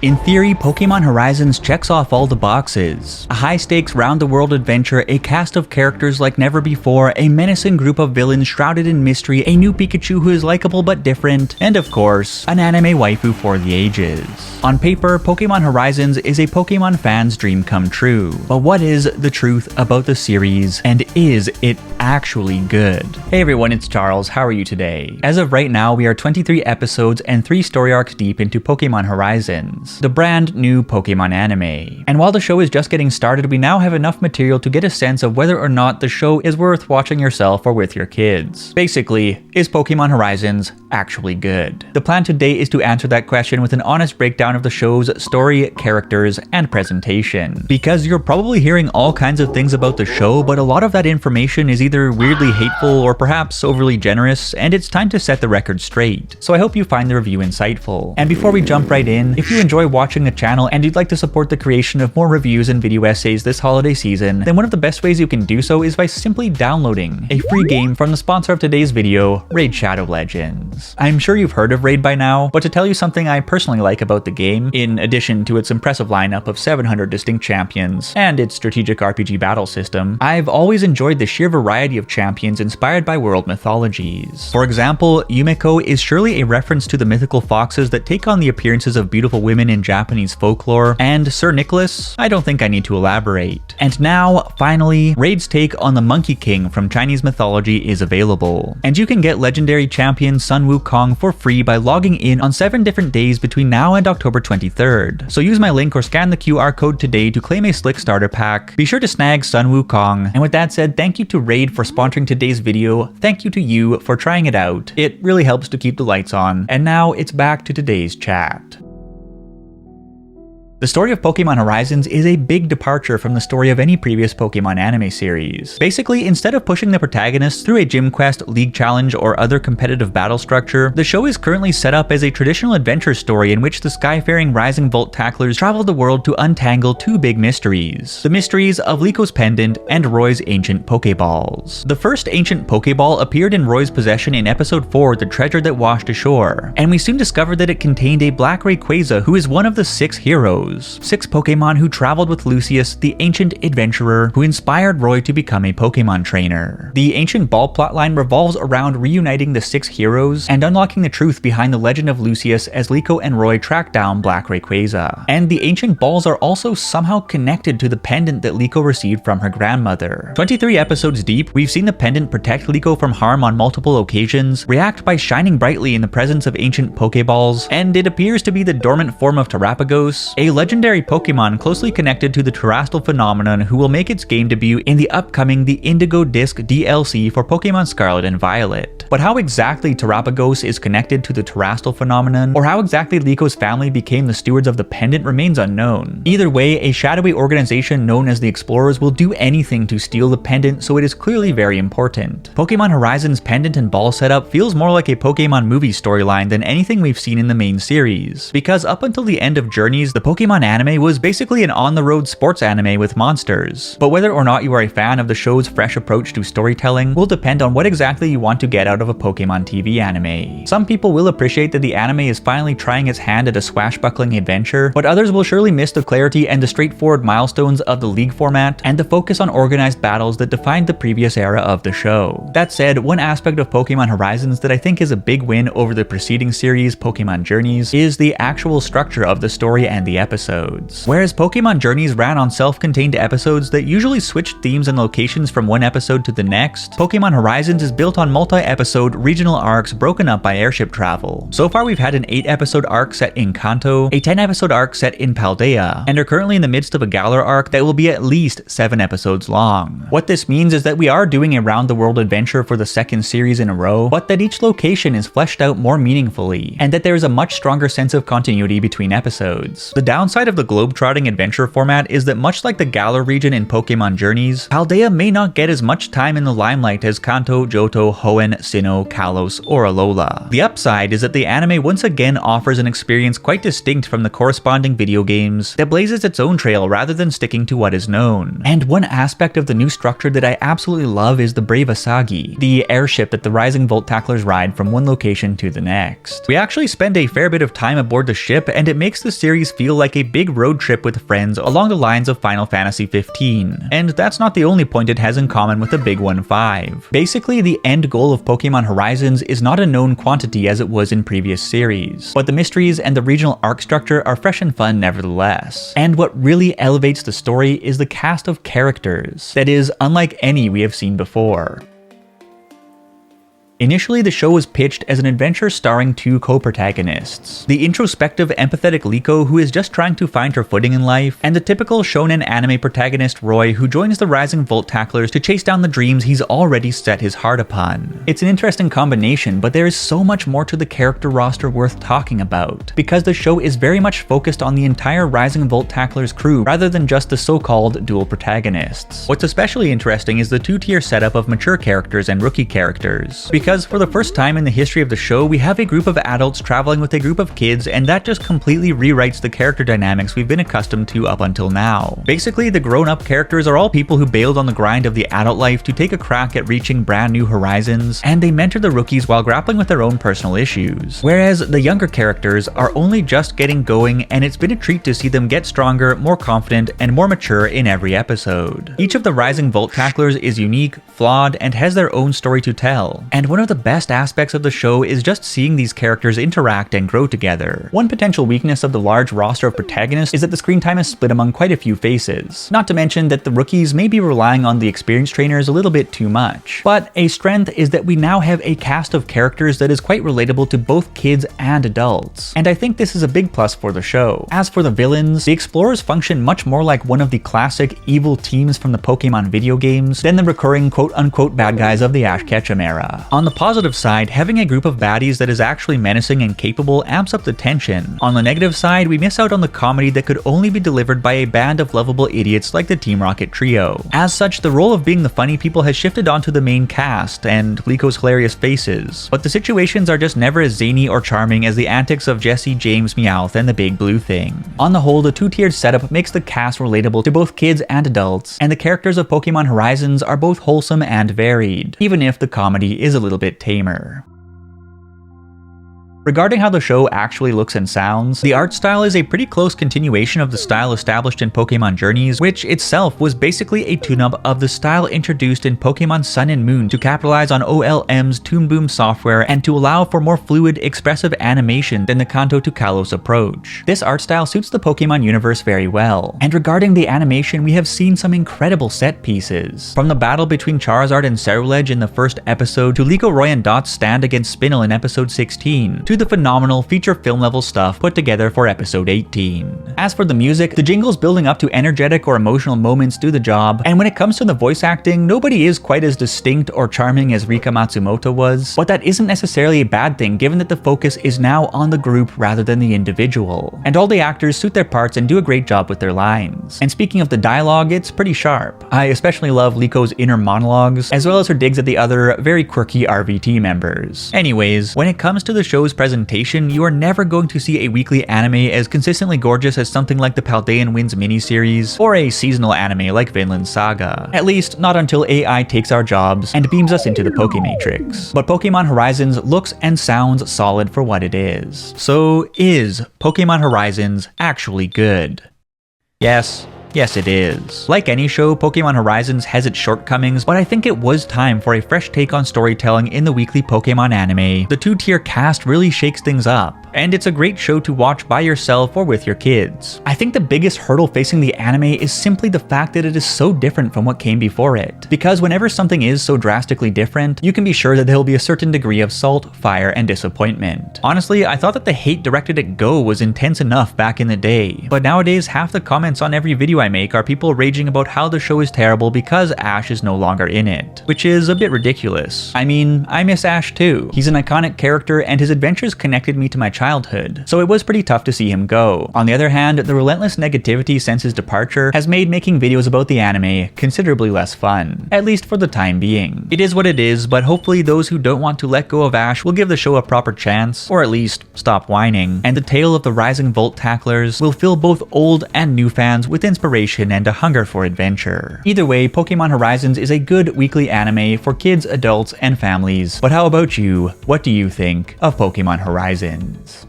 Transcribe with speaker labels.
Speaker 1: In theory, Pokemon Horizons checks off all the boxes. A high-stakes, round-the-world adventure, a cast of characters like never before, a menacing group of villains shrouded in mystery, a new Pikachu who is likable but different, and of course, an anime waifu for the ages. On paper, Pokemon Horizons is a Pokemon fan's dream come true. But what is the truth about the series, and is it actually good? Hey everyone, it's Charles. How are you today? As of right now, we are 23 episodes and 3 story arcs deep into Pokemon Horizons, the brand new Pokemon anime. And while the show is just getting started, we now have enough material to get a sense of whether or not the show is worth watching yourself or with your kids. Basically, is Pokemon Horizons actually good? The plan today is to answer that question with an honest breakdown of the show's story, characters, and presentation. Because you're probably hearing all kinds of things about the show, but a lot of that information is either weirdly hateful or perhaps overly generous, and it's time to set the record straight. So I hope you find the review insightful. And before we jump right in, if you enjoy watching the channel and you'd like to support the creation of more reviews and video essays this holiday season, then one of the best ways you can do so is by simply downloading a free game from the sponsor of today's video, Raid Shadow Legends. I'm sure you've heard of Raid by now, but to tell you something I personally like about the game, in addition to its impressive lineup of 700 distinct champions and its strategic RPG battle system, I've always enjoyed the sheer variety of champions inspired by world mythologies. For example, Yumeko is surely a reference to the mythical foxes that take on the appearances of beautiful women in Japanese folklore, and Sir Nicholas, I don't think I need to elaborate. And now, finally, Raid's take on the Monkey King from Chinese mythology is available. And you can get legendary champion Sun Wukong for free by logging in on 7 different days between now and October 23rd. So use my link or scan the QR code today to claim a slick starter pack. Be sure to snag Sun Wukong. And with that said, thank you to Raid for sponsoring today's video. Thank you to you for trying it out. It really helps to keep the lights on. And now it's back to today's chat. The story of Pokemon Horizons is a big departure from the story of any previous Pokemon anime series. Basically, instead of pushing the protagonist through a gym quest, league challenge, or other competitive battle structure, the show is currently set up as a traditional adventure story in which the skyfaring Rising Volt tacklers travel the world to untangle 2 big mysteries. The mysteries of Lico's pendant and Roy's ancient Pokeballs. The first ancient Pokeball appeared in Roy's possession in episode 4, The Treasure That Washed Ashore, and we soon discovered that it contained a Black Rayquaza who is one of the 6 heroes. 6 Pokemon who traveled with Lucius, the ancient adventurer who inspired Roy to become a Pokemon trainer. The Ancient Ball plotline revolves around reuniting the 6 heroes and unlocking the truth behind the legend of Lucius as Lico and Roy track down Black Rayquaza. And the Ancient Balls are also somehow connected to the pendant that Lico received from her grandmother. 23 episodes deep, we've seen the pendant protect Lico from harm on multiple occasions, react by shining brightly in the presence of ancient Pokeballs, and it appears to be the dormant form of Terapagos, a legendary Pokemon closely connected to the Terastal phenomenon who will make its game debut in the upcoming The Indigo Disc DLC for Pokemon Scarlet and Violet. But how exactly Terapagos is connected to the Terastal phenomenon, or how exactly Lico's family became the stewards of the pendant remains unknown. Either way, a shadowy organization known as the Explorers will do anything to steal the pendant, so it is clearly very important. Pokemon Horizons pendant and ball setup feels more like a Pokemon movie storyline than anything we've seen in the main series, because up until the end of Journeys, the Pokemon anime was basically an on-the-road sports anime with monsters. But whether or not you are a fan of the show's fresh approach to storytelling will depend on what exactly you want to get out of a Pokemon TV anime. Some people will appreciate that the anime is finally trying its hand at a swashbuckling adventure, but others will surely miss the clarity and the straightforward milestones of the league format and the focus on organized battles that defined the previous era of the show. That said, one aspect of Pokemon Horizons that I think is a big win over the preceding series, Pokemon Journeys, is the actual structure of the story and the episodes. Whereas Pokemon Journeys ran on self-contained episodes that usually switched themes and locations from one episode to the next, Pokemon Horizons is built on multi-episode regional arcs broken up by airship travel. So far we've had an 8-episode arc set in Kanto, a 10-episode arc set in Paldea, and are currently in the midst of a Galar arc that will be at least 7 episodes long. What this means is that we are doing a round-the-world adventure for the 2nd series in a row, but that each location is fleshed out more meaningfully, and that there is a much stronger sense of continuity between episodes. The downside downside of the globe-trotting adventure format is that much like the Galar region in Pokemon Journeys, Paldea may not get as much time in the limelight as Kanto, Johto, Hoenn, Sinnoh, Kalos, or Alola. The upside is that the anime once again offers an experience quite distinct from the corresponding video games that blazes its own trail rather than sticking to what is known. And one aspect of the new structure that I absolutely love is the Brave Asagi, the airship that the Rising Volt Tacklers ride from one location to the next. We actually spend a fair bit of time aboard the ship, and it makes the series feel like a big road trip with friends along the lines of Final Fantasy XV. And that's not the only point it has in common with the Big 1-5. Basically, the end goal of Pokemon Horizons is not a known quantity as it was in previous series, but the mysteries and the regional arc structure are fresh and fun nevertheless. And what really elevates the story is the cast of characters that is unlike any we have seen before. Initially, the show was pitched as an adventure starring two co-protagonists. The introspective, empathetic Liko, who is just trying to find her footing in life, and the typical shonen anime protagonist Roy, who joins the Rising Volt Tacklers to chase down the dreams he's already set his heart upon. It's an interesting combination, but there is so much more to the character roster worth talking about, because the show is very much focused on the entire Rising Volt Tacklers crew, rather than just the so-called dual protagonists. What's especially interesting is the two-tier setup of mature characters and rookie characters, because for the first time in the history of the show, we have a group of adults traveling with a group of kids, and that just completely rewrites the character dynamics we've been accustomed to up until now. Basically, the grown-up characters are all people who bailed on the grind of the adult life to take a crack at reaching brand new horizons, and they mentor the rookies while grappling with their own personal issues. Whereas the younger characters are only just getting going, and it's been a treat to see them get stronger, more confident, and more mature in every episode. Each of the Rising Volt Tacklers is unique, flawed, and has their own story to tell, and one of the best aspects of the show is just seeing these characters interact and grow together. One potential weakness of the large roster of protagonists is that the screen time is split among quite a few faces, not to mention that the rookies may be relying on the experienced trainers a little bit too much. But a strength is that we now have a cast of characters that is quite relatable to both kids and adults, and I think this is a big plus for the show. As for the villains, the Explorers function much more like one of the classic evil teams from the Pokemon video games than the recurring quote-unquote bad guys of the Ash Ketchum era. On the positive side, having a group of baddies that is actually menacing and capable amps up the tension. On the negative side, we miss out on the comedy that could only be delivered by a band of lovable idiots like the Team Rocket trio. As such, the role of being the funny people has shifted onto the main cast and Liko's hilarious faces, but the situations are just never as zany or charming as the antics of Jesse, James, Meowth, and the Big Blue Thing. On the whole, the two-tiered setup makes the cast relatable to both kids and adults, and the characters of Pokemon Horizons are both wholesome and varied, even if the comedy is a little bit tamer. Regarding how the show actually looks and sounds, the art style is a pretty close continuation of the style established in Pokemon Journeys, which itself was basically a tune-up of the style introduced in Pokemon Sun and Moon to capitalize on OLM's Toon Boom software and to allow for more fluid, expressive animation than the Kanto to Kalos approach. This art style suits the Pokemon universe very well, and regarding the animation, we have seen some incredible set pieces. From the battle between Charizard and Ceruledge in the first episode, to Liko, Roy, and Dot's stand against Spinel in episode 16, to the phenomenal feature film level stuff put together for episode 18. As for the music, the jingles building up to energetic or emotional moments do the job, and when it comes to the voice acting, nobody is quite as distinct or charming as Rika Matsumoto was, but that isn't necessarily a bad thing given that the focus is now on the group rather than the individual, and all the actors suit their parts and do a great job with their lines. And speaking of the dialogue, it's pretty sharp. I especially love Liko's inner monologues, as well as her digs at the other very quirky RVT members. Anyways, when it comes to the show's presentation, you are never going to see a weekly anime as consistently gorgeous as something like the Paldean Winds miniseries, or a seasonal anime like Vinland Saga. At least, not until AI takes our jobs and beams us into the Pokematrix. But Pokemon Horizons looks and sounds solid for what it is. So, is Pokemon Horizons actually good? Yes, it is. Like any show, Pokemon Horizons has its shortcomings, but I think it was time for a fresh take on storytelling in the weekly Pokemon anime. The two-tier cast really shakes things up, and it's a great show to watch by yourself or with your kids. I think the biggest hurdle facing the anime is simply the fact that it is so different from what came before it. Because whenever something is so drastically different, you can be sure that there will be a certain degree of salt, fire, and disappointment. Honestly, I thought that the hate directed at Go was intense enough back in the day, but nowadays half the comments on every video video I make are people raging about how the show is terrible because Ash is no longer in it, which is a bit ridiculous. I mean, I miss Ash too. He's an iconic character and his adventures connected me to my childhood, so it was pretty tough to see him go. On the other hand, the relentless negativity since his departure has made making videos about the anime considerably less fun, at least for the time being. It is what it is, but hopefully those who don't want to let go of Ash will give the show a proper chance, or at least stop whining, and the tale of the rising Volt tacklers will fill both old and new fans with inspiration and a hunger for adventure. Either way, Pokemon Horizons is a good weekly anime for kids, adults, and families. But how about you? What do you think of Pokemon Horizons?